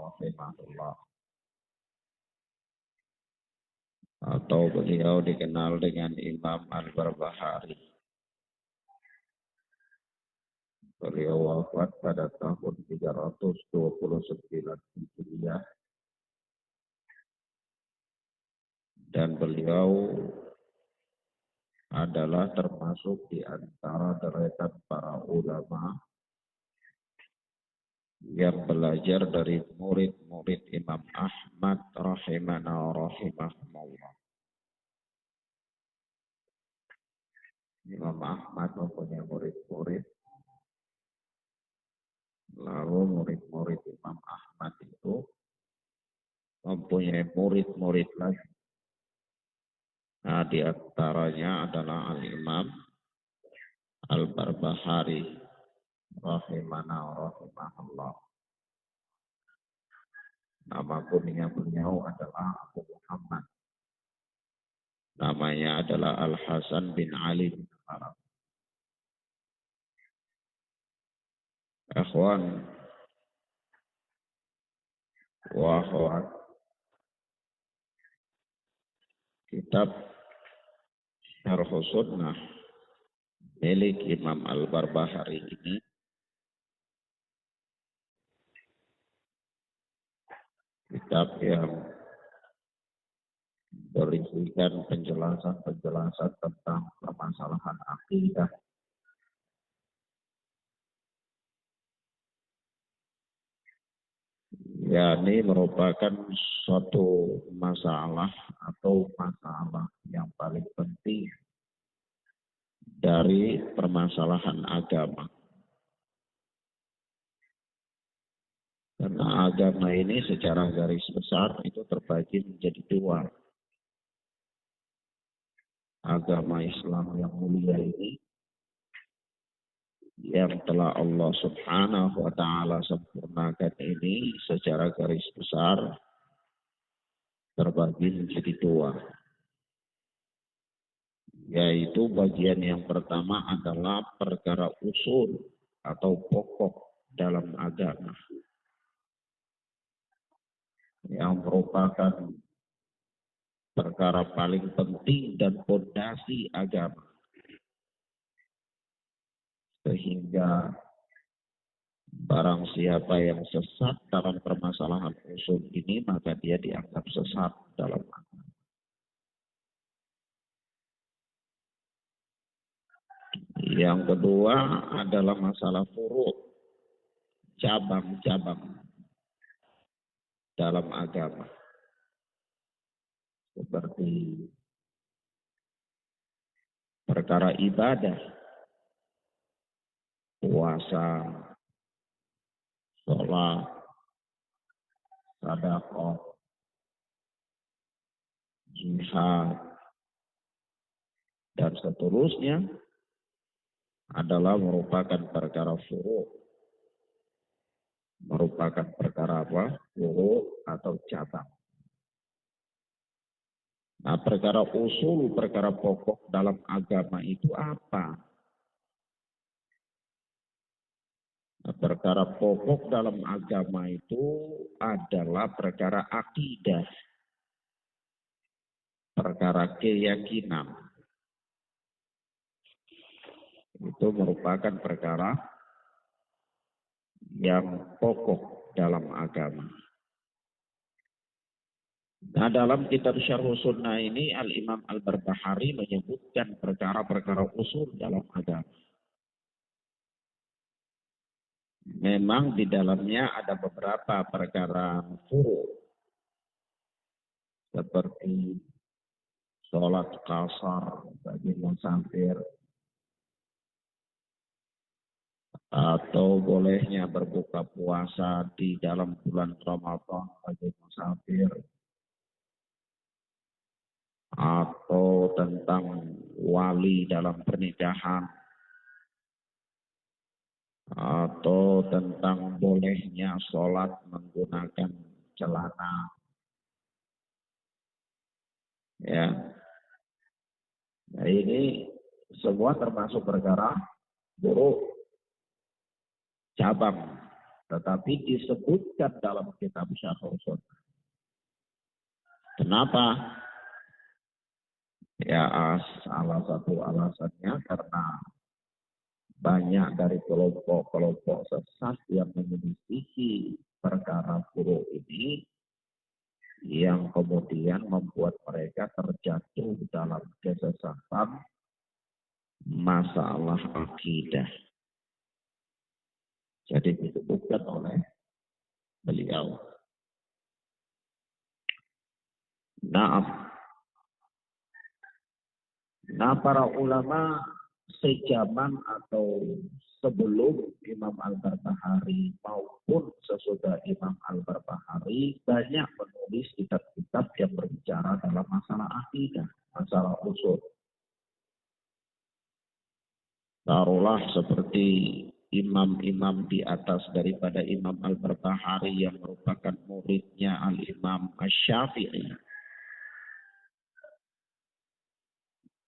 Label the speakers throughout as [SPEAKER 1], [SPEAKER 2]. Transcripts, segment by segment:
[SPEAKER 1] rahimahullah, atau beliau dikenal dengan Imam Al-Barbahari. Beliau wafat pada tahun 329 Hijriah dan beliau adalah termasuk di antara deretan para ulama yang belajar dari murid-murid Imam Ahmad rahimahullah. Imam Ahmad mempunyai murid-murid, lalu murid-murid Imam Ahmad itu mempunyai murid-murid lagi. Nah, di antaranya adalah Al-Imam Al-Barbahari rahimahullah. Nama kuning beliau adalah Abu Muhammad. Namanya adalah Al-Hasan bin Ali bin Arab. Ikhwan wa akhwat, kitab Syarh Sunnah milik Imam Al-Barbahari ini kitab yang berisikan penjelasan-penjelasan tentang permasalahan akidah, yakni merupakan suatu masalah atau masalah yang paling penting dari permasalahan agama. Karena agama ini secara garis besar itu terbagi menjadi dua. Agama Islam yang mulia ini yang telah Allah Subhanahu wa ta'ala sempurnakan ini secara garis besar terbagi menjadi dua. Yaitu bagian yang pertama adalah perkara usul atau pokok dalam agama, yang merupakan perkara paling penting dan fondasi agama. Sehingga barang siapa yang sesat dalam permasalahan usul ini, maka dia dianggap sesat dalam agama. Yang kedua adalah masalah furu', cabang-cabang dalam agama. Seperti perkara ibadah, puasa, sholat, sedekah, jihad, dan seterusnya adalah merupakan perkara furu'. Merupakan perkara apa? Furu' atau cabang. Nah, perkara usul, perkara pokok dalam agama itu apa? Nah, perkara pokok dalam agama itu adalah perkara akidah, perkara keyakinan. Itu merupakan perkara yang pokok dalam agama. Nah, dalam kitab Syarh Sunnah ini Al-Imam Al-Barbahari menyebutkan perkara-perkara usul dalam agama. Memang di dalamnya ada beberapa perkara furu', seperti sholat qasar bagi musafir, atau bolehnya berbuka puasa di dalam bulan Ramadan bagi musafir, atau tentang wali dalam pernikahan, atau tentang bolehnya sholat menggunakan celana. Ya, nah, ini semua termasuk perkara buruk cabang tetapi disebutkan dalam kitab Syarh Sunnah. Kenapa? Ya, salah satu alasannya karena banyak dari kelompok-kelompok sesat yang menyelidiki perkara furu ini yang kemudian membuat mereka terjatuh dalam kesesatan masalah akidah. Jadi disebutkan oleh beliau. Nah, para ulama sejaman atau sebelum Imam Al-Barbahari maupun sesudah Imam Al-Barbahari banyak menulis kitab-kitab yang berbicara dalam masalah akidah, masalah usul. Taruhlah seperti imam-imam di atas daripada Imam Al-Barbahari yang merupakan muridnya Al-Imam Asy-Syafi'i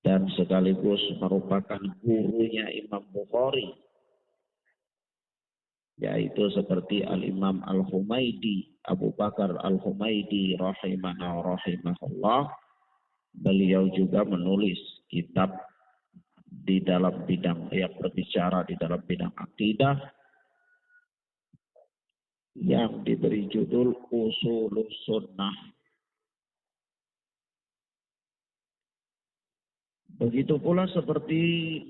[SPEAKER 1] dan sekaligus merupakan gurunya Imam Bukhari, yaitu seperti Al-Imam Al-Humaidi, Abu Bakar Al-Humaidi rahimahullah. Beliau juga menulis kitab di dalam bidang yang berbicara di dalam bidang akidah yang diberi judul Ushulus Sunnah. Begitu pula seperti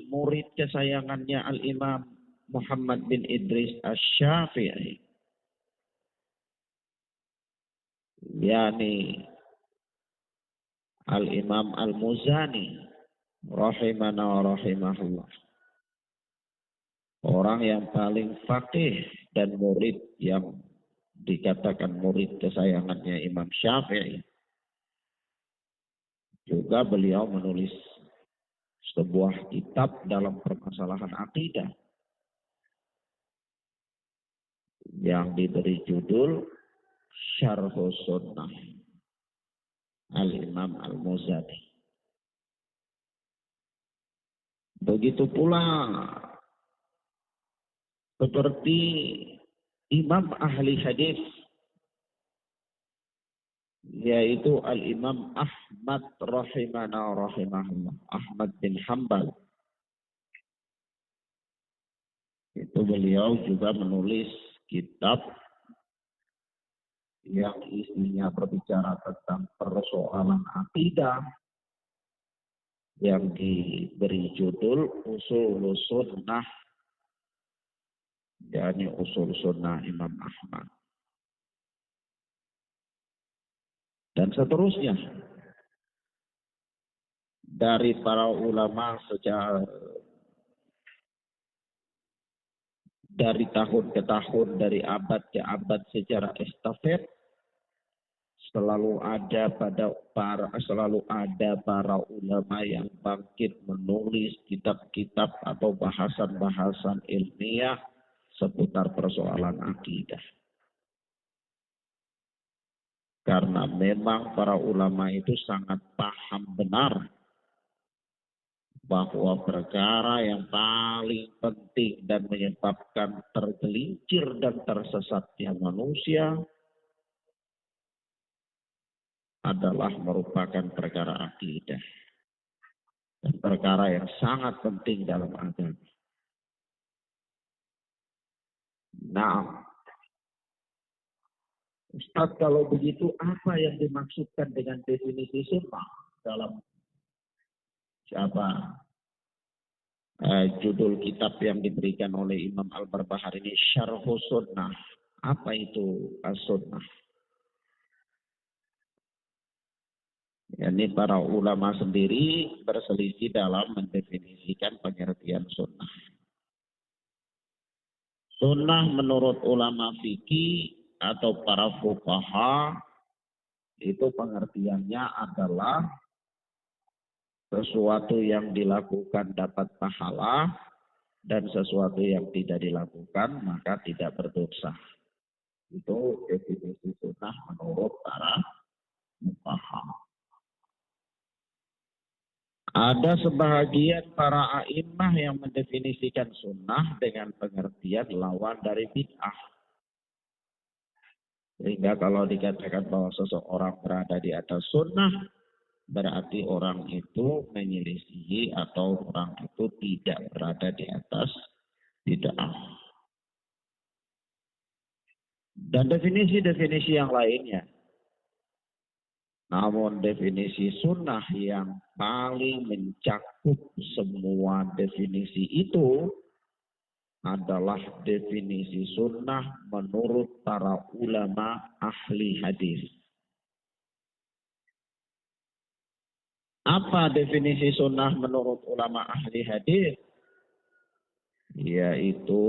[SPEAKER 1] murid kesayangannya Al-Imam Muhammad bin Idris Asy-Syafi'i, yakni Al-Imam Al-Muzani rahimahullah. Orang yang paling faqih dan murid yang dikatakan murid kesayangannya Imam Syafi'i. Juga beliau menulis sebuah kitab dalam permasalahan akidah yang diberi judul Syarh Sunnah Al-Imam Al-Muzani. Begitu pula seperti imam ahli hadis, yaitu Al-Imam Ahmad rahimahullah, Ahmad bin Hanbal. Itu beliau juga menulis kitab yang isinya berbicara tentang persoalan akidah yang diberi judul Ushulus Sunnah, yakni usul sunnah Imam Ahmad. Dan seterusnya dari para ulama sejak dari tahun ke tahun, dari abad ke abad secara estafet, selalu ada para ulama yang bangkit menulis kitab-kitab atau bahasan-bahasan ilmiah seputar persoalan akidah. Karena memang para ulama itu sangat paham benar bahwa perkara yang paling penting dan menyebabkan tergelincir dan tersesatnya manusia adalah merupakan perkara akidah. Dan perkara yang sangat penting dalam agama. Nah, Ustaz, kalau begitu apa yang dimaksudkan dengan definisi sunnah dalam judul kitab yang diberikan oleh Imam Al-Barbahari ini, Syarh Sunnah. Apa itu as-sunnah? Ini para ulama sendiri berselisih dalam mendefinisikan pengertian sunnah. Sunnah menurut ulama fikih atau para fuqaha itu pengertiannya adalah sesuatu yang dilakukan dapat pahala dan sesuatu yang tidak dilakukan maka tidak berdosa. Itu definisi sunnah menurut para fuqaha. Ada sebahagian para a'immah yang mendefinisikan sunnah dengan pengertian lawan dari bid'ah. Sehingga kalau dikatakan bahwa seseorang berada di atas sunnah, berarti orang itu menyelisihi atau orang itu tidak berada di atas bid'ah. Dan definisi-definisi yang lainnya. Namun definisi sunnah yang paling mencakup semua definisi itu adalah definisi sunnah menurut para ulama ahli hadis. Apa definisi sunnah menurut ulama ahli hadis? Yaitu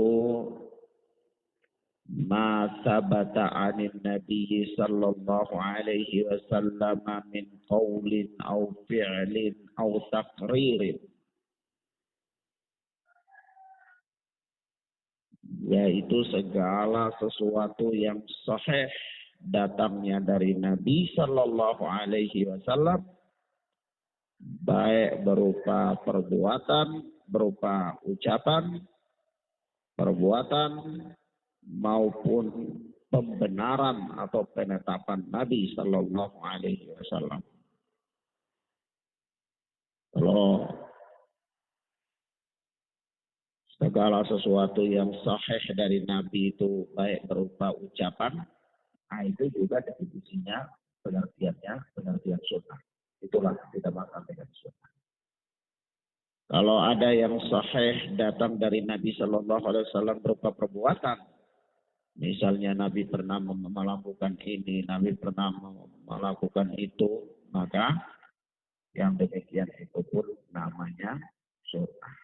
[SPEAKER 1] ma sabata 'anil nabi sallallahu alaihi wasallam min qaulin aw fi'lin aw taqririn, yaitu segala sesuatu yang sahih datangnya dari Nabi sallallahu alaihi wasallam, baik berupa perbuatan, berupa ucapan, perbuatan, maupun pembenaran atau penetapan Nabi Sallallahu Alaihi Wasallam. Kalau segala sesuatu yang sahih dari Nabi itu baik berupa ucapan, itu juga definisinya, pengertian sunnah. Itulah kita makan dengan sunnah. Kalau ada yang sahih datang dari Nabi Sallallahu Alaihi Wasallam berupa perbuatan, misalnya Nabi pernah melakukan ini, Nabi pernah melakukan itu, maka yang demikian itu pun namanya sunnah.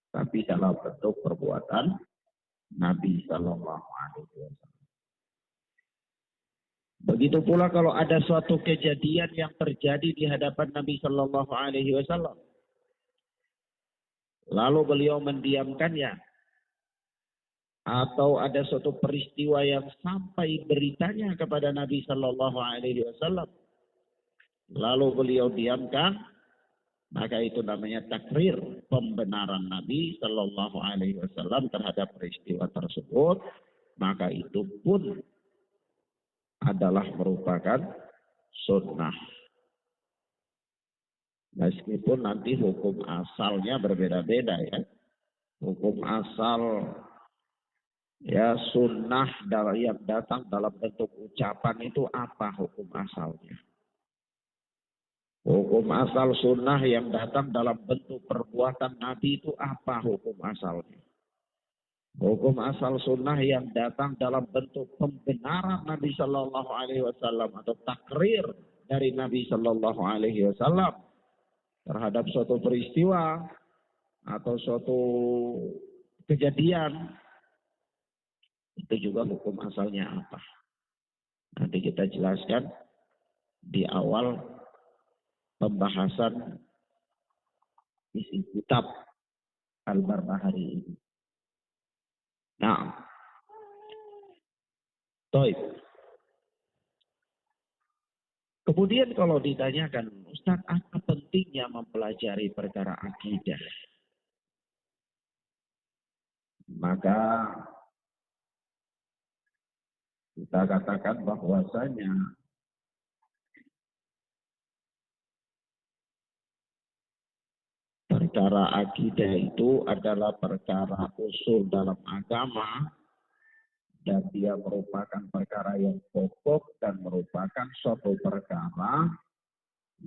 [SPEAKER 1] Tapi dalam bentuk perbuatan Nabi Sallallahu Alaihi Wasallam. Begitu pula kalau ada suatu kejadian yang terjadi di hadapan Nabi Sallallahu Alaihi Wasallam, lalu beliau mendiamkannya, atau ada suatu peristiwa yang sampai beritanya kepada Nabi Sallallahu Alaihi Wasallam, lalu beliau diamkan, maka itu namanya takrir, pembenaran Nabi Sallallahu Alaihi Wasallam terhadap peristiwa tersebut. Maka itu pun adalah merupakan sunnah. Meskipun nanti hukum asalnya berbeda-beda ya. Hukum asal ya sunnah yang datang dalam bentuk ucapan itu apa hukum asalnya? Hukum asal sunnah yang datang dalam bentuk perbuatan Nabi itu apa hukum asalnya? Hukum asal sunnah yang datang dalam bentuk pembenaran Nabi Sallallahu Alaihi Wasallam atau takrir dari Nabi Sallallahu Alaihi Wasallam terhadap suatu peristiwa atau suatu kejadian, itu juga hukum asalnya apa? Nanti kita jelaskan di awal pembahasan isi kitab Al-Barbahari ini. Nah, toib. Kemudian kalau ditanyakan, Ustaz, apa pentingnya mempelajari perkara akidah? Maka kita katakan bahwasanya perkara akidah itu adalah perkara usul dalam agama, dan dia merupakan perkara yang pokok dan merupakan suatu perkara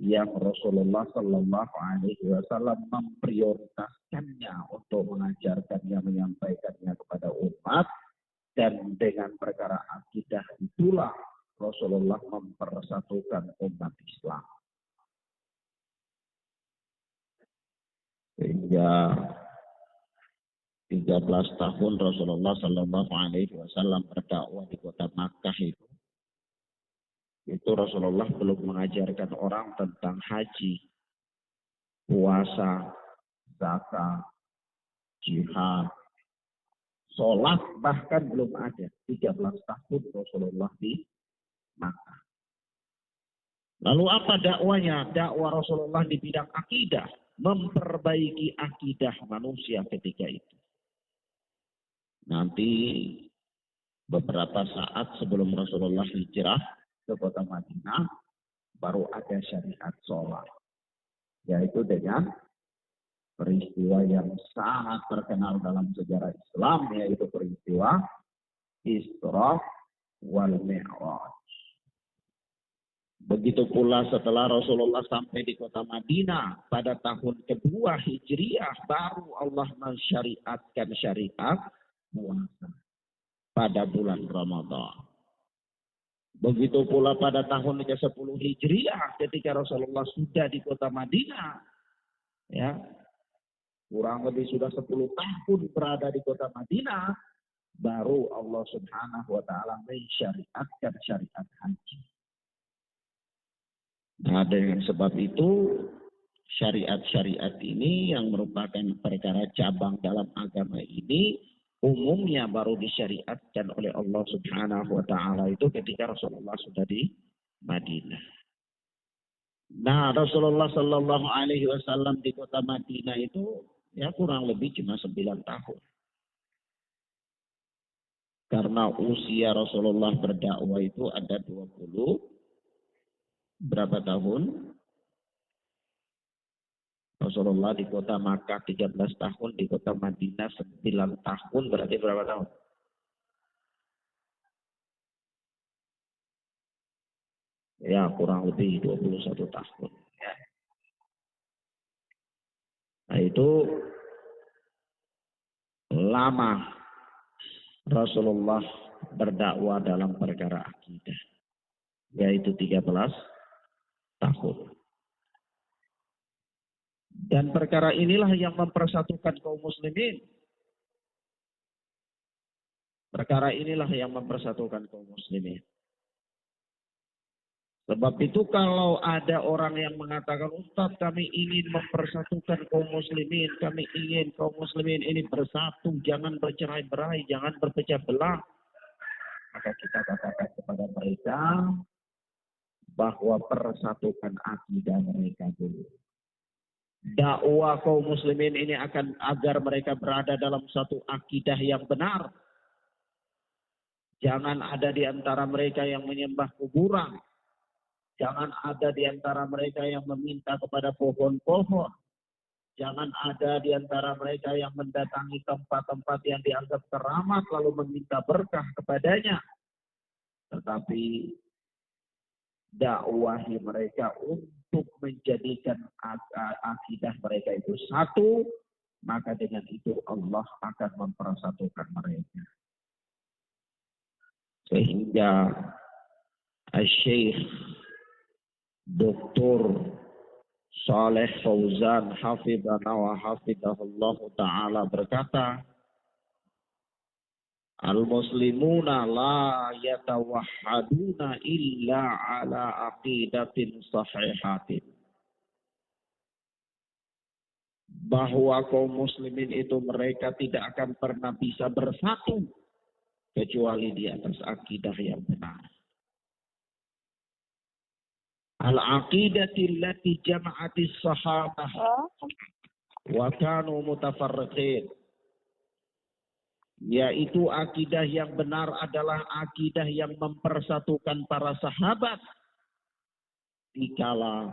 [SPEAKER 1] yang Rasulullah Sallallahu Alaihi Wasallam memprioritaskannya untuk mengajarkannya, menyampaikannya kepada umat. Dan dengan perkara akidah itulah Rasulullah mempersatukan umat Islam. Sehingga 13 tahun Rasulullah Sallallahu Alaihi Wasallam berdakwah di kota Makkah itu Rasulullah belum mengajarkan orang tentang haji, puasa, zakat, jihad, sholat bahkan belum ada. 13 tahun Rasulullah di Makkah. Lalu apa dakwanya? Dakwah Rasulullah di bidang akidah, memperbaiki akidah manusia ketika itu. Nanti beberapa saat sebelum Rasulullah hijrah ke kota Madinah, baru ada syariat sholat. Yaitu dengan peristiwa yang sangat terkenal dalam sejarah Islam, yaitu peristiwa Isra wal Mi'raj. Begitu pula setelah Rasulullah sampai di kota Madinah pada tahun kedua Hijriah, baru Allah mensyariatkan syariat puasa pada bulan Ramadan. Begitu pula pada tahun ke-10 Hijriah ketika Rasulullah sudah di kota Madinah, ya, kurang lebih sudah 10 tahun berada di kota Madinah, baru Allah Subhanahu wa taala mensyariatkan syariat haji. Nah, dengan sebab itu syariat-syariat ini yang merupakan perkara cabang dalam agama ini umumnya baru disyariatkan oleh Allah Subhanahu wa taala itu ketika Rasulullah sudah di Madinah. Nah, Rasulullah Shallallahu alaihi wasallam di kota Madinah itu ya kurang lebih cuma 9 tahun. Karena usia Rasulullah berdakwah itu ada 20 berapa tahun? Rasulullah di kota Makkah 13 tahun, di kota Madinah 9 tahun, berarti berapa tahun? Ya, kurang lebih 21 tahun. Ya. Nah, itu lama Rasulullah berdakwah dalam perkara akidah, yaitu 13 tahun. Dan perkara inilah yang mempersatukan kaum muslimin. Perkara inilah yang mempersatukan kaum muslimin. Sebab itu kalau ada orang yang mengatakan, Ustaz kami ingin mempersatukan kaum muslimin, kami ingin kaum muslimin ini bersatu, jangan bercerai-berai, jangan berpecah belah. Maka kita katakan kepada mereka bahwa persatukan akidah mereka dulu. Dakwah kaum muslimin ini akan agar mereka berada dalam satu akidah yang benar. Jangan ada di antara mereka yang menyembah kuburan. Jangan ada di antara mereka yang meminta kepada pohon-pohon. Jangan ada di antara mereka yang mendatangi tempat-tempat yang dianggap keramat lalu meminta berkah kepadanya. Tetapi dakwahi mereka untuk menjadikan akidah mereka itu satu, maka dengan itu Allah akan mempersatukan mereka. Sehingga Syekh Dr. Saleh Fauzan hafidhana wa hafidhahullah ta'ala berkata, Al-muslimuna la yatawahhaduna illa ala aqidatin sahihatin. Bahwa kaum muslimin itu mereka tidak akan pernah bisa bersatu kecuali di atas akidah yang benar. Al-aqidati allati jama'atis sahabah wa kanu mutafarriqin. Yaitu akidah yang benar adalah akidah yang mempersatukan para sahabat dikala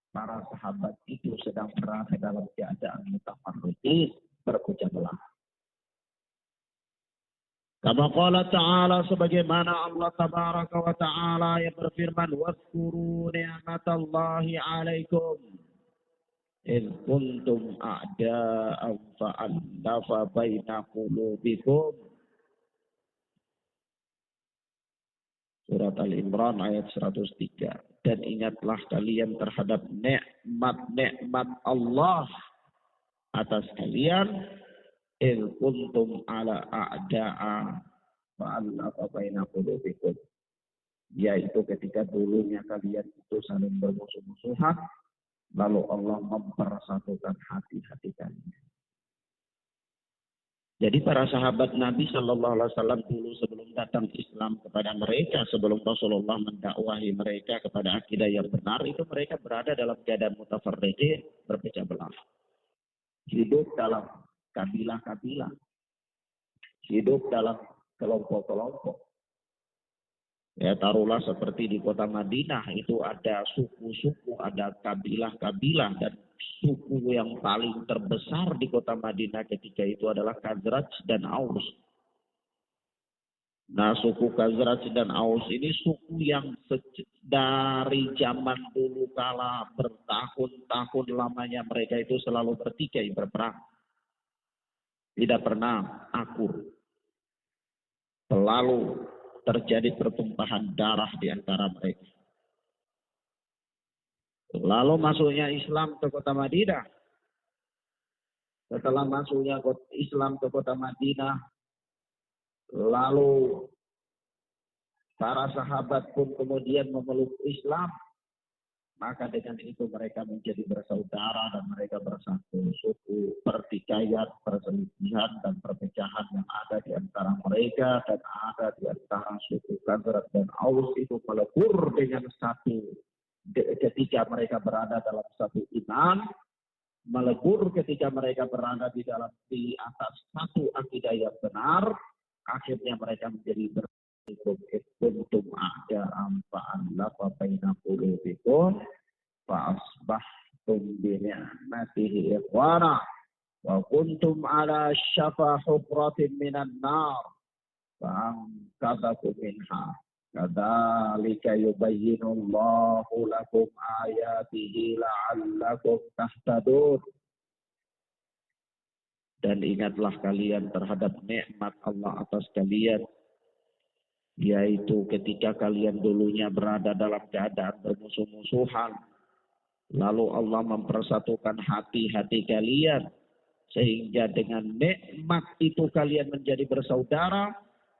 [SPEAKER 1] para sahabat itu sedang berada dalam keadaan mutafarriqin, berpecah belah. Kama qala ta'ala, sebagaimana Allah tabaraka wa ta'ala yang berfirman, "Wadhkuru ni'matallahi 'alaikum إذ كنتم أعداء فألف بين قلوبكم." Surat Al-Imran ayat 103. Dan ingatlah kalian terhadap nikmat-nikmat Allah atas kalian. إذ كنتم على أعداء فألف بين قلوبكم. Yaitu ketika dulunya kalian itu saling bermusuh-musuhan, lalu Allah mempersatukan hati-hati kalian. Jadi para sahabat Nabi Shallallahu Alaihi Wasallam dulu sebelum datang Islam kepada mereka, sebelum Rasulullah mendakwahi mereka kepada akidah yang benar, itu mereka berada dalam keadaan mutafarriqin, berpecah belah. Hidup dalam kabilah-kabilah, hidup dalam kelompok-kelompok. Ya, taruhlah seperti di kota Madinah itu ada suku-suku, ada kabilah-kabilah, dan suku yang paling terbesar di kota Madinah ketika itu adalah Khazraj dan Aus. Nah, suku Khazraj dan Aus ini suku yang dari zaman dulu kala bertahun-tahun lamanya mereka itu selalu bertikai berperang. Tidak pernah akur. Selalu terjadi pertumpahan darah di antara mereka. Lalu masuknya Islam ke kota Madinah. Setelah masuknya Islam ke kota Madinah, lalu para sahabat pun kemudian memeluk Islam. Maka dengan itu mereka menjadi bersaudara dan mereka bersatu. Suku pertikaian, perselisihan dan perpecahan yang ada di antara mereka dan ada di antara suku Khazraj dan Aus itu melebur dengan satu ketika mereka berada dalam satu iman, melebur ketika mereka berada di atas satu akidah yang benar. Akhirnya mereka menjadi kuntum a'da'an fa'allafa baina qulubikum fa asbahtum bi ni'matihi ikhwana wa kuntum ala syafa hufratin minan nar fa anqadhakum minha kadzalika yubayyinullahu lakum ayatihi la'allakum tahtadun. Dan ingatlah kalian terhadap nikmat Allah atas kalian, yaitu ketika kalian dulunya berada dalam keadaan bermusuh-musuhan, lalu Allah mempersatukan hati-hati kalian, sehingga dengan nikmat itu kalian menjadi bersaudara.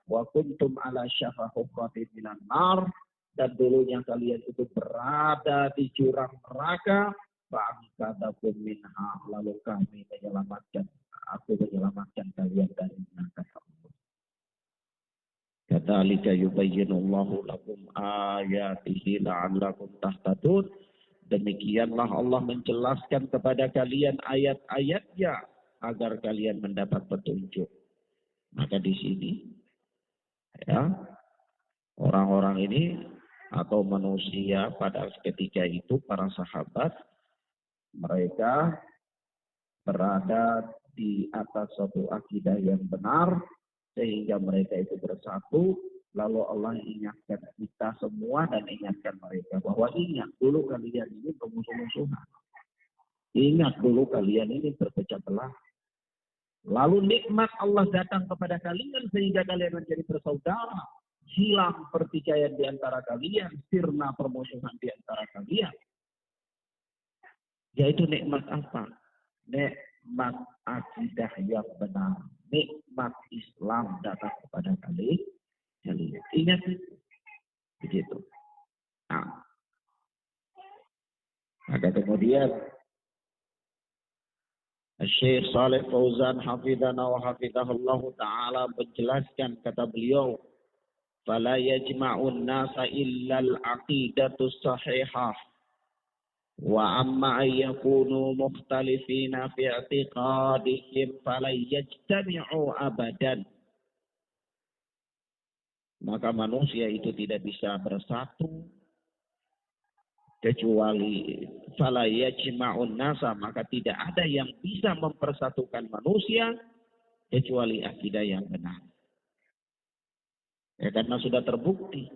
[SPEAKER 1] Wa kuntum ala syafa hufratin minan nar, dan dulunya kalian itu berada di jurang neraka. Fa'angkadakum minha, lalu kami menyelamatkan, aku menyelamatkan kalian dari neraka. Kadzalika yubayyinullahu lakum ayatihi la'allakum tahtadun. Demikianlah Allah menjelaskan kepada kalian ayat-ayatnya agar kalian mendapat petunjuk. Maka di sini ya, orang-orang ini atau manusia pada ketika itu, para sahabat, mereka berada di atas suatu akidah yang benar, sehingga mereka itu bersatu. Lalu Allah ingatkan kita semua dan ingatkan mereka bahwa ingat dulu kalian ini bermusuh-musuhan. Ingat dulu kalian ini berpecah belah. Lalu nikmat Allah datang kepada kalian sehingga kalian menjadi bersaudara. Hilang pertikaian di antara kalian, sirna permusuhan di antara kalian. Yaitu nikmat apa? Nikmat akidah yang benar. Nikmat Islam datang kepada kalian. Ingat itu. Begitu. Nah. Maka kemudian Syekh Shalih Fauzan hafidhana wa hafidhahullahu ta'ala menjelaskan, kata beliau, fala yajma'un nasa illa al-aqidatu sahihah wa amma ayyakunu mukhtalifina fi i'tiqadihim fala yajtami'u abadan. Maka manusia itu tidak bisa bersatu kecuali fala yajma'un nasa, maka tidak ada yang bisa mempersatukan manusia kecuali akidah yang benar. Ya, karena sudah terbukti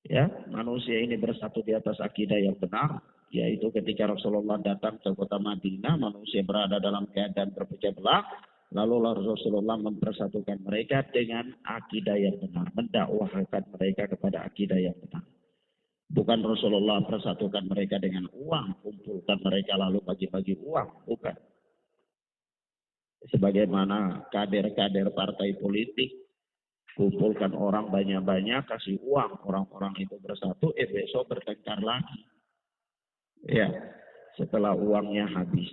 [SPEAKER 1] ya, manusia ini bersatu di atas akidah yang benar, yaitu ketika Rasulullah datang ke kota Madinah, manusia berada dalam keadaan berpecah belah, lalu Rasulullah mempersatukan mereka dengan akidah yang benar, mendakwahkan mereka kepada akidah yang benar. Bukan Rasulullah persatukan mereka dengan uang, kumpulkan mereka lalu bagi-bagi uang, bukan. Sebagaimana kader-kader partai politik, kumpulkan orang banyak-banyak, kasih uang, orang-orang itu bersatu, besok bertengkar lagi. Ya, setelah uangnya habis.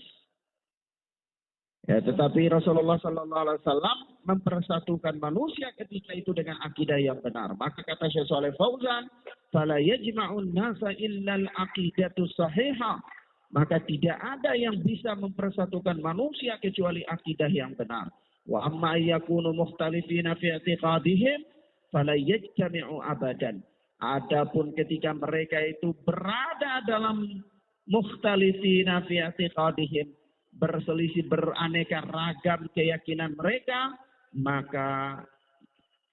[SPEAKER 1] Ya, tetapi Rasulullah SAW mempersatukan manusia ketika itu dengan akidah yang benar. Maka kata Syekh Shalih Fauzan, fala yajma'un nasa illa al-aqidatu sahihah. Maka tidak ada yang bisa mempersatukan manusia kecuali akidah yang benar. Wa amma yakunu mukhtalifina fi i'tiqadihim fala yajtami'u abadan. Adapun ketika mereka itu berada dalam mukhtalifina fi i'tiqadihim, berselisih beraneka ragam keyakinan mereka, maka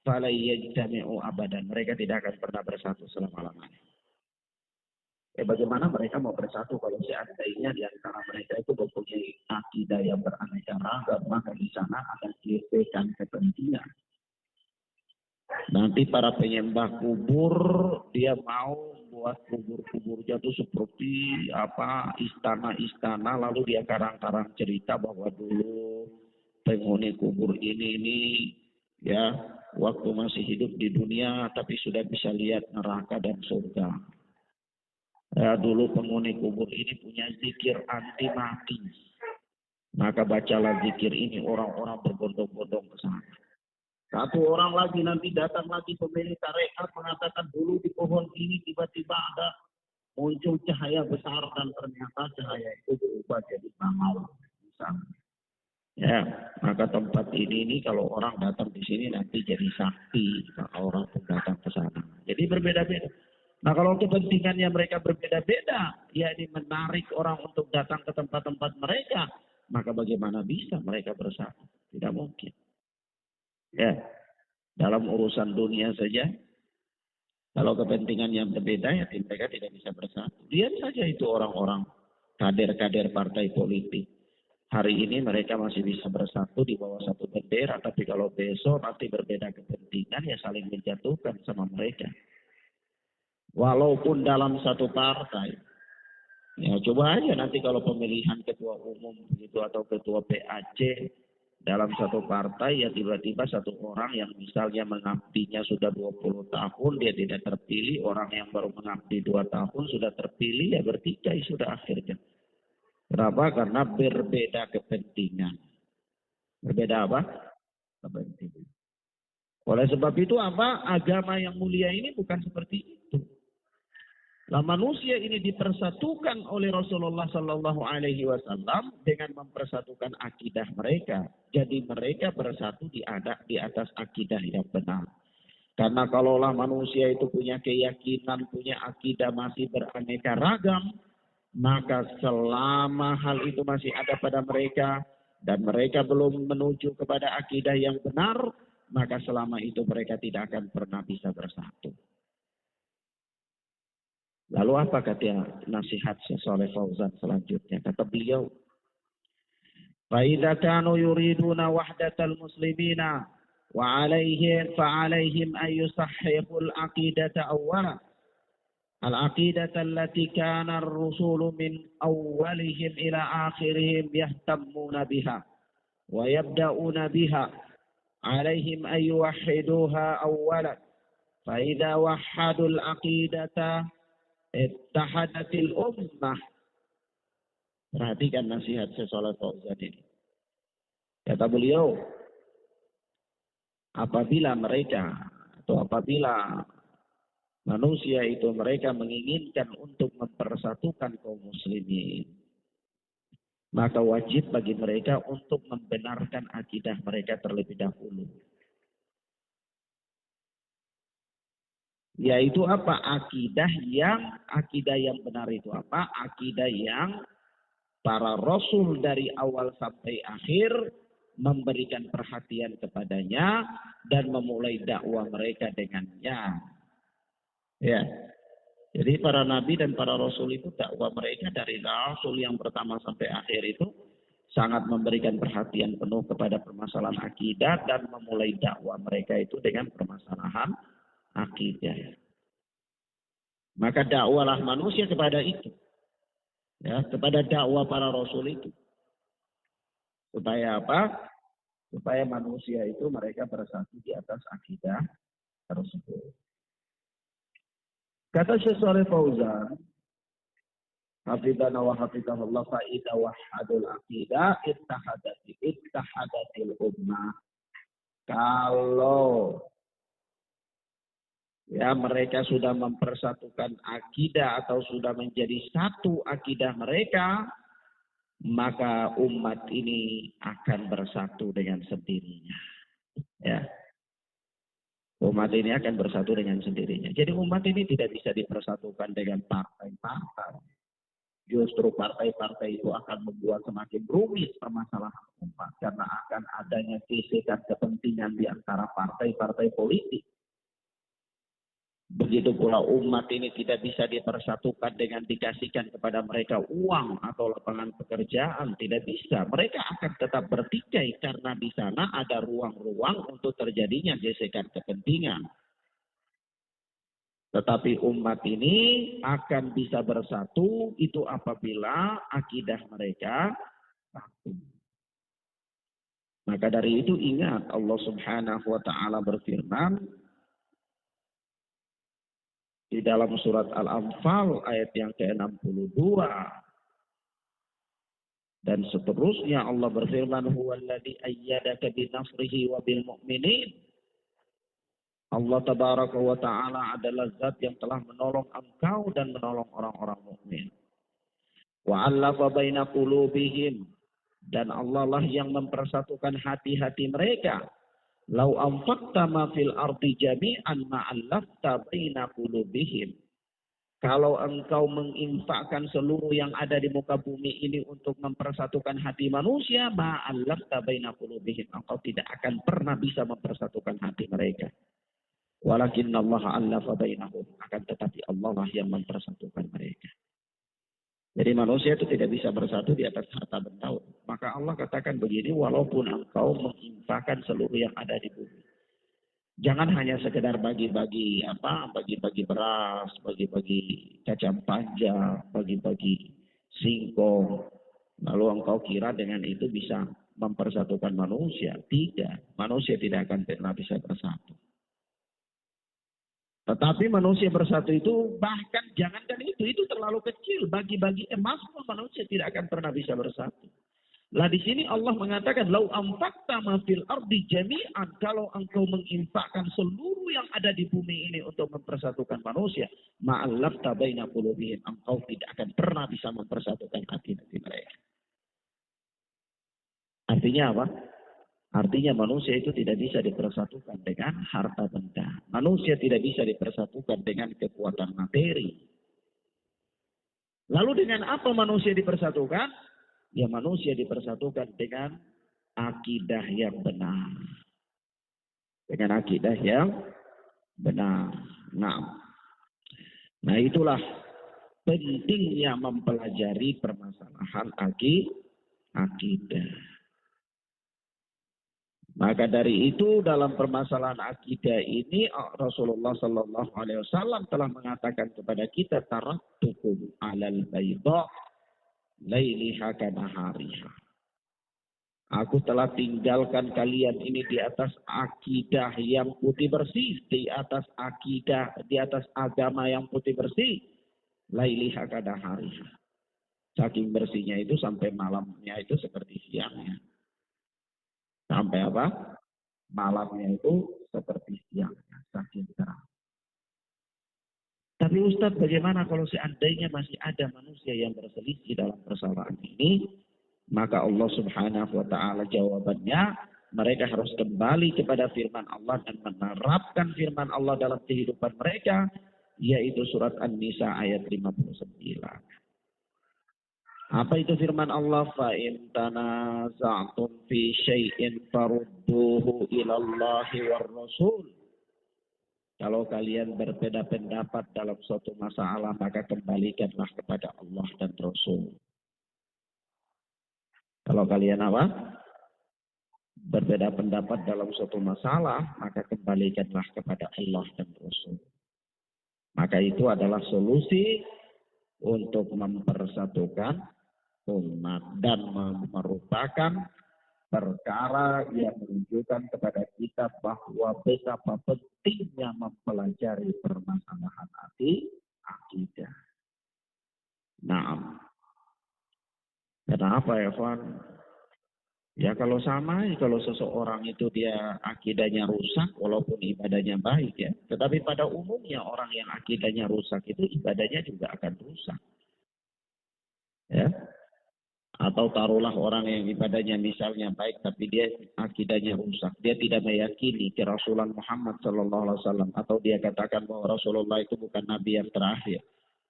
[SPEAKER 1] fala yajtami'u abadan. Mereka tidak akan pernah bersatu selama-lamanya. Bagaimana mereka mau bersatu kalau seandainya di antara mereka itu mempunyai akidah yang beraneka ragam, maka di sana akan gesekan kepentingan. Nanti para penyembah kubur dia mau buat kubur-kuburnya itu seperti apa istana-istana, lalu dia karang-karang cerita bahwa dulu penghuni kubur ini ya waktu masih hidup di dunia tapi sudah bisa lihat neraka dan surga. Ya, dulu penghuni kubur ini punya zikir anti mati. Maka bacalah zikir ini, orang-orang berbondong-bondong ke sana. Satu orang lagi nanti datang lagi pemilik tarekat mengatakan dulu di pohon ini tiba-tiba ada muncul cahaya besar dan ternyata cahaya itu berubah jadi amal. Misalnya. Ya, maka tempat ini kalau orang datang di sini nanti jadi sakti kalau orang pun datang ke sana. Jadi berbeda-beda. Nah kalau kepentingannya mereka berbeda-beda, yakni menarik orang untuk datang ke tempat-tempat mereka, maka bagaimana bisa mereka bersatu? Tidak mungkin. Ya, dalam urusan dunia saja, kalau kepentingannya berbeda, ya mereka tidak bisa bersatu. Lihat saja itu orang-orang kader-kader partai politik. Hari ini mereka masih bisa bersatu di bawah satu bendera, tapi kalau besok nanti berbeda kepentingan, ya saling menjatuhkan sama mereka. Walaupun dalam satu partai, ya coba aja nanti kalau pemilihan ketua umum begitu atau ketua PAC dalam satu partai, ya tiba-tiba satu orang yang misalnya mengabdinya sudah 20 tahun dia tidak terpilih, orang yang baru mengabdi 2 tahun sudah terpilih, ya bertikai sudah akhirnya. Kenapa? Karena berbeda kepentingan. Berbeda apa? Kepentingan. Oleh sebab itu apa? Agama yang mulia ini bukan seperti itu. Nah, manusia ini dipersatukan oleh Rasulullah Sallallahu Alaihi Wasallam dengan mempersatukan akidah mereka. Jadi mereka bersatu di atas akidah yang benar. Karena kalaulah manusia itu punya keyakinan, punya akidah masih beraneka ragam, maka selama hal itu masih ada pada mereka dan mereka belum menuju kepada akidah yang benar, maka selama itu mereka tidak akan pernah bisa bersatu. Lalu apa kata nasihat Syekh Shalih Fauzan selanjutnya? Kata beliau, "Fa idza kanu yuriduna wahdatal muslimina wa 'alaihim fa 'alaihim an yusahhihul aqidata awwalan. Al-aqidata allati kana ar-rusulu min awwalihim ila akhirihim yahtammuna biha wa yabda'una biha. 'Alaihim an yuwahhiduha awwalan. Fa idza wahhadul aqidata ittahadatil ummah." Perhatikan nasihat Syekh Shalih Fauzan ini. Kata beliau, apabila manusia itu mereka menginginkan untuk mempersatukan kaum muslimin, maka wajib bagi mereka untuk membenarkan akidah mereka terlebih dahulu. Yaitu apa? Akidah yang benar itu apa? Akidah yang para rasul dari awal sampai akhir memberikan perhatian kepadanya dan memulai dakwah mereka dengannya. Ya. Jadi para nabi dan para rasul itu dakwah mereka dari rasul yang pertama sampai akhir itu sangat memberikan perhatian penuh kepada permasalahan akidah dan memulai dakwah mereka itu dengan permasalahan akidah. Maka dakwalah manusia kepada itu. Ya, kepada dakwah para rasul itu. Supaya apa? Supaya manusia itu mereka bersatu di atas akidah tersebut. Kata Syekh Shalih Fauzan, hafidhana wa hafidhahullah, fa idza wahadul aqidah ittahadatil ummah. Kalau ya mereka sudah mempersatukan akidah atau sudah menjadi satu akidah mereka, maka umat ini akan bersatu dengan sendirinya. Ya, umat ini akan bersatu dengan sendirinya. Jadi umat ini tidak bisa dipersatukan dengan partai-partai. Justru partai-partai itu akan membuat semakin rumit permasalahan umat karena akan adanya gesekan kepentingan di antara partai-partai politik. Begitu pula umat ini tidak bisa dipersatukan dengan dikasihkan kepada mereka uang atau lapangan pekerjaan. Tidak bisa. Mereka akan tetap bertikai karena di sana ada ruang-ruang untuk terjadinya gesekan kepentingan. Tetapi umat ini akan bisa bersatu itu apabila akidah mereka satu. Maka dari itu ingat Allah Subhanahu wa taala berfirman di dalam surat Al-Anfal ayat yang ke-62 dan seterusnya Allah berfirman huwallazi ayyadaka binasrihi wa bil mu'minin. Allah tabaraka wa taala adalah zat yang telah menolong engkau dan menolong orang-orang mukmin. Wa 'allafa baina qulubihim, dan Allah lah yang mempersatukan hati-hati mereka. Lau anfaqta ma fil ardi jami'an ma'allafta baina qulubihim. Kalau engkau menginfakkan seluruh yang ada di muka bumi ini untuk mempersatukan hati manusia, ma'allafta baina qulubihim. Engkau tidak akan pernah bisa mempersatukan hati mereka. Walakinnallaha allafa bainahum. Akan tetapi Allah lah yang mempersatukan mereka. Jadi manusia itu tidak bisa bersatu di atas harta benda. Maka Allah katakan begini, walaupun engkau menginfakkan seluruh yang ada di bumi. Jangan hanya sekedar bagi-bagi bagi-bagi beras, bagi-bagi kacang panjang, bagi-bagi singkong. Lalu engkau kira dengan itu bisa mempersatukan manusia. Tidak, manusia tidak akan pernah bisa bersatu. Tetapi manusia bersatu itu bahkan jangankan itu terlalu kecil. Bagi-bagi emas pun manusia tidak akan pernah bisa bersatu. Lah di sini Allah mengatakan lau anfaqta ma fil ardi jami'an, kalau engkau menginfakkan seluruh yang ada di bumi ini untuk mempersatukan manusia, ma'allafta baina qulubihim, engkau tidak akan pernah bisa mempersatukan hati-hati mereka. Artinya apa? Artinya manusia itu tidak bisa dipersatukan dengan harta benda. Manusia tidak bisa dipersatukan dengan kekuatan materi. Lalu dengan apa manusia dipersatukan? Ya manusia dipersatukan dengan akidah yang benar. Dengan akidah yang benar. Nah itulah pentingnya mempelajari permasalahan akidah. Maka dari itu dalam permasalahan akidah ini Rasulullah Sallallahu Alaihi Wasallam telah mengatakan kepada kita taraktukum alal bayda lailiha kanahariha. Aku telah tinggalkan kalian ini di atas akidah yang putih bersih, di atas akidah, di atas agama yang putih bersih, lailiha kanahariha. Saking bersihnya itu sampai malamnya itu seperti siangnya. Sampai apa? Malamnya itu seperti siangnya, saking terang. Tapi Ustadz, bagaimana kalau seandainya masih ada manusia yang berselisih dalam persoalan ini? Maka Allah Subhanahu wa taala jawabannya, mereka harus kembali kepada firman Allah dan menerapkan firman Allah dalam kehidupan mereka, yaitu surat An-Nisa ayat 59. Apa itu firman Allah? Fa in tanaza'tum fi syai'in farudduhu ila Allahi war Rasul. Kalau kalian berbeda pendapat dalam suatu masalah, maka kembalikanlah kepada Allah dan Rasul. Kalau kalian apa? Berbeda pendapat dalam suatu masalah, maka kembalikanlah kepada Allah dan Rasul. Maka itu adalah solusi untuk mempersatukan umat dan merupakan perkara yang menunjukkan kepada kita bahwa betapa pentingnya mempelajari permasalahan akidah. Nah, kenapa ya, Van? Ya kalau sama, kalau seseorang itu dia akidahnya rusak, walaupun ibadahnya baik ya. Tetapi pada umumnya orang yang akidahnya rusak itu ibadahnya juga akan rusak. Ya. Atau taruhlah orang yang ibadahnya misalnya baik tapi dia akidahnya rusak. Dia tidak meyakini ke Rasulullah Muhammad sallallahu alaihi wasallam, atau dia katakan bahwa Rasulullah itu bukan nabi yang terakhir.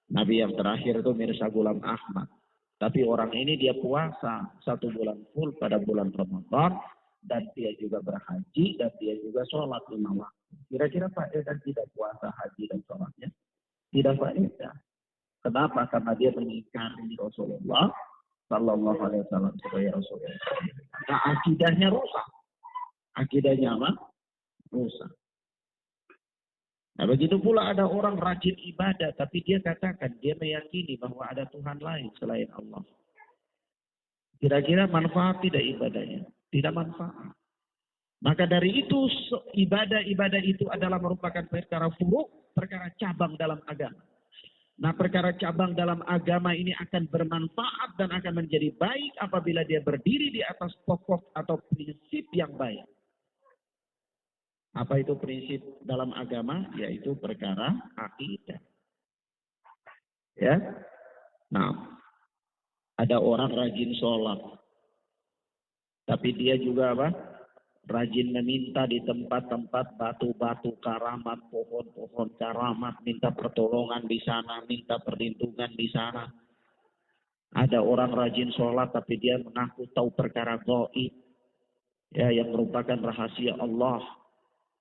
[SPEAKER 1] Nabi yang terakhir itu Mirza Ghulam Ahmad. Tapi orang ini dia puasa 1 bulan full pada bulan Ramadan, dan dia juga berhaji, dan dia juga sholat 5 waktu. Kira-kira faedah tidak puasa, haji dan sholatnya? Tidak faedah. Kenapa? Karena dia mengingkari Rasulullah Sallallahu Alaihi Wasallam sebagai Rasulullah. Nah, akidahnya rusak. Akidahnya apa? Rusak. Nah, begitu pula ada orang rajin ibadah, tapi dia katakan dia meyakini bahwa ada Tuhan lain selain Allah. Kira-kira manfaat tidak ibadahnya? Tidak manfaat. Maka dari itu ibadah-ibadah itu adalah merupakan perkara furu', perkara cabang dalam agama. Nah, perkara cabang dalam agama ini akan bermanfaat dan akan menjadi baik apabila dia berdiri di atas pokok atau prinsip yang baik. Apa itu prinsip dalam agama? Yaitu perkara akidah. Ya. Nah, ada orang rajin sholat, tapi dia juga apa? Rajin meminta di tempat-tempat batu-batu karamat, pohon-pohon karamat, minta pertolongan di sana, minta perlindungan di sana. Ada orang rajin sholat tapi dia mengaku tahu perkara gaib, ya, yang merupakan rahasia Allah.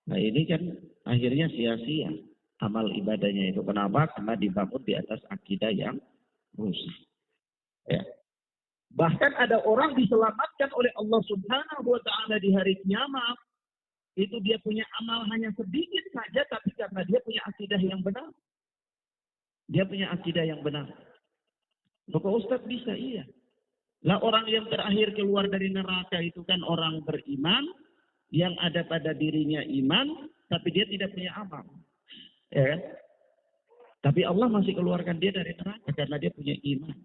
[SPEAKER 1] Nah, ini kan akhirnya sia-sia amal ibadahnya itu. Kenapa? Karena dibangun di atas akidah yang rusak. Ya. Bahkan ada orang diselamatkan oleh Allah Subhanahu wa Ta'ala di hari kiamat. Itu dia punya amal hanya sedikit saja, tapi karena dia punya akidah yang benar. Dia punya akidah yang benar. Maka Ustaz bisa, iya. Lah, orang yang terakhir keluar dari neraka itu kan orang beriman, yang ada pada dirinya iman, tapi dia tidak punya amal. Ya. Tapi Allah masih keluarkan dia dari neraka karena dia punya iman.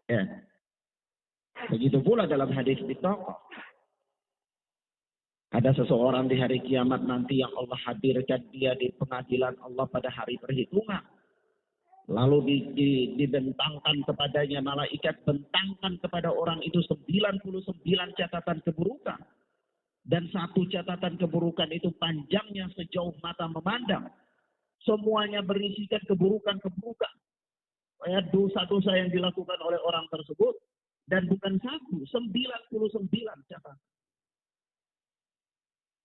[SPEAKER 1] Ya. Begitu pula dalam hadis bitaqah. Ada seseorang di hari kiamat nanti yang Allah hadirkan dia di pengadilan Allah pada hari perhitungan. Lalu dibentangkan kepadanya, malaikat bentangkan kepada orang itu 99 catatan keburukan. Dan 1 catatan keburukan itu panjangnya sejauh mata memandang. Semuanya berisikan keburukan-keburukan. Dosa-dosa yang dilakukan oleh orang tersebut. Dan bukan 1, 99 catatan.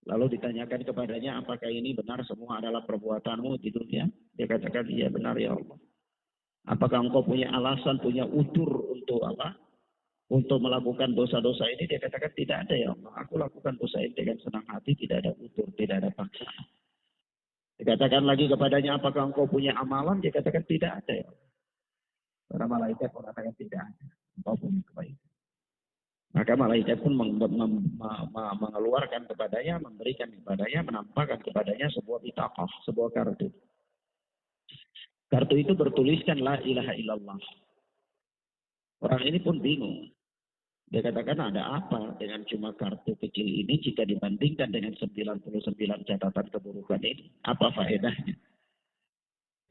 [SPEAKER 1] Lalu ditanyakan kepadanya, apakah ini benar semua adalah perbuatanmu di dunia? Dia katakan, iya benar ya Allah. Apakah engkau punya alasan, punya utur untuk apa? Untuk melakukan dosa-dosa ini? Dia katakan, tidak ada ya Allah. Aku lakukan dosa ini dengan senang hati, tidak ada utur, tidak ada paksaan. Dikatakan lagi kepadanya, apakah engkau punya amalan? Dia katakan, tidak ada ya Allah. Para malaikat mengatakan tidak ada. Engkau punya kebaikan. Maka malaikat pun mengeluarkan kepadanya, memberikan kepadanya, menampakkan kepadanya sebuah bitaqah, sebuah kartu. Kartu itu bertuliskan la ilaha illallah. Orang ini pun bingung. Dia katakan, ada apa dengan cuma kartu kecil ini jika dibandingkan dengan 99 catatan keburukan ini? Apa faedahnya?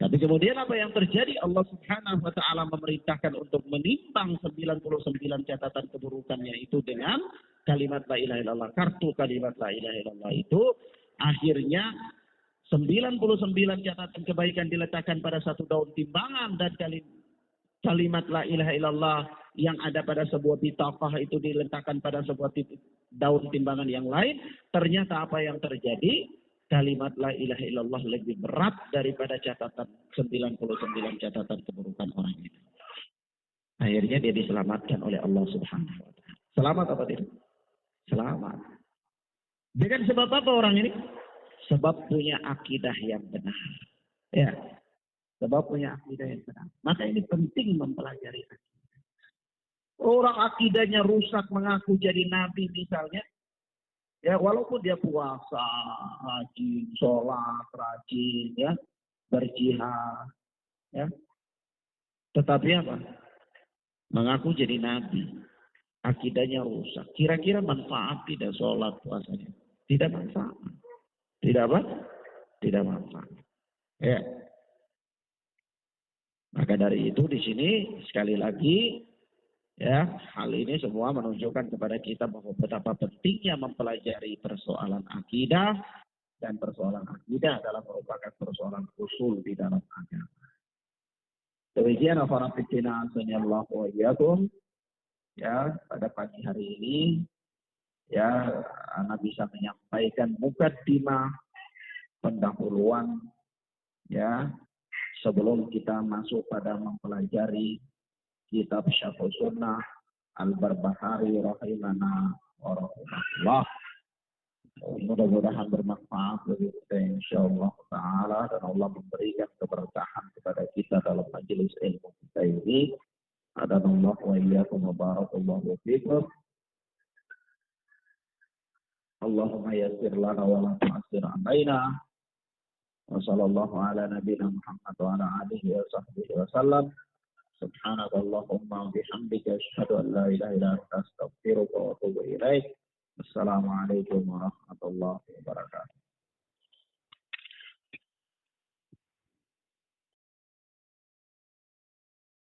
[SPEAKER 1] Tapi kemudian apa yang terjadi? Allah Subhanahu wa Ta'ala memerintahkan untuk menimbang 99 catatan keburukannya itu dengan kalimat la ilaha illallah. Kartu kalimat la ilaha illallah itu akhirnya 99 catatan kebaikan diletakkan pada 1 daun timbangan, dan kalimat la ilaha illallah yang ada pada sebuah bitaqah itu diletakkan pada sebuah daun timbangan yang lain. Ternyata apa yang terjadi? Kalimat la ilaha illallah lebih berat daripada catatan 99 catatan keburukan orang itu. Akhirnya dia diselamatkan oleh Allah Subhanahu wa Ta'ala. Selamat apa tidak? Selamat. Dengan sebab apa orang ini? Sebab punya akidah yang benar. Ya. Sebab punya akidah yang benar. Maka ini penting mempelajari akidah. Orang akidahnya rusak mengaku jadi nabi misalnya. Ya, walaupun dia puasa, rajin, sholat, rajin, ya, berjihad, ya. Tetapi apa? Mengaku jadi nabi. Akidahnya rusak. Kira-kira manfaat tidak sholat puasanya? Tidak manfaat. Tidak apa? Tidak manfaat. Ya. Maka dari itu di sini sekali lagi, Ya, hal ini semua menunjukkan kepada kita bahwa betapa pentingnya mempelajari persoalan akidah, dan persoalan akidah adalah merupakan persoalan usul di dalam agama. Demikian para fitina Allah wa iyyakum. Ya, pada pagi hari ini ya Anda bisa menyampaikan mukaddimah pendahuluan ya sebelum kita masuk pada mempelajari kitab Syarh Sunnah Al-Barbahari rahimana wa rahimahullah. Mudah-mudahan bermanfaat bagi kita insyaallah ta'ala, dan Allah memberikan keberkahan kepada kita dalam majelis ilmu kita ini. Adanallah wa iyyakum wa barakallahu fikum. Allahumma yassir lana wa la tu'assir alaina. Wa sallallahu ala nabiyyina Muhammad wa ala alihi wa sahbihi wa sallam. Subhanakallahumma wa bihamdika asyhadu an la ilaha illa anta astaghfiruka wa atubu ilaik. Assalamualaikum warahmatullahi wabarakatuh.